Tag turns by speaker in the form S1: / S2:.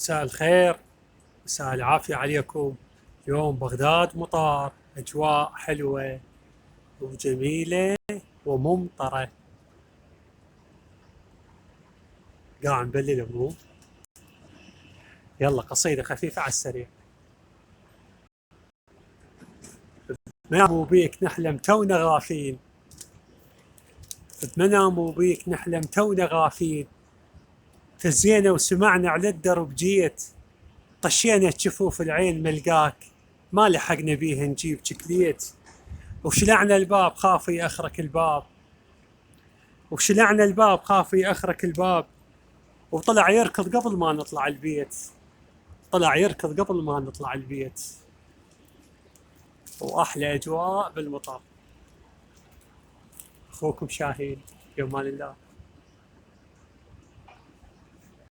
S1: مساء الخير، مساء العافية عليكم. يوم بغداد مطار، أجواء حلوة وجميلة وممطرة. قاعد نبلل مو. يلا قصيدة خفيفة على السريع. بمنام وبيك نحلم تونا غافين، بمنام وبيك نحلم تونا غافين، فزينا وسمعنا على الدرب جيت، طشينا جفوف العين ملقاك، ما لحقنا بيه نجيب شكليت، وشلعنا الباب خاف يأخرك الباب، وشلعنا الباب خاف يأخرك الباب، وطلع يركض قبل ما نطلع البيت، طلع يركض قبل ما نطلع البيت. وأحلى أجواء بالمطار. أخوكم شاهين، في أمان الله.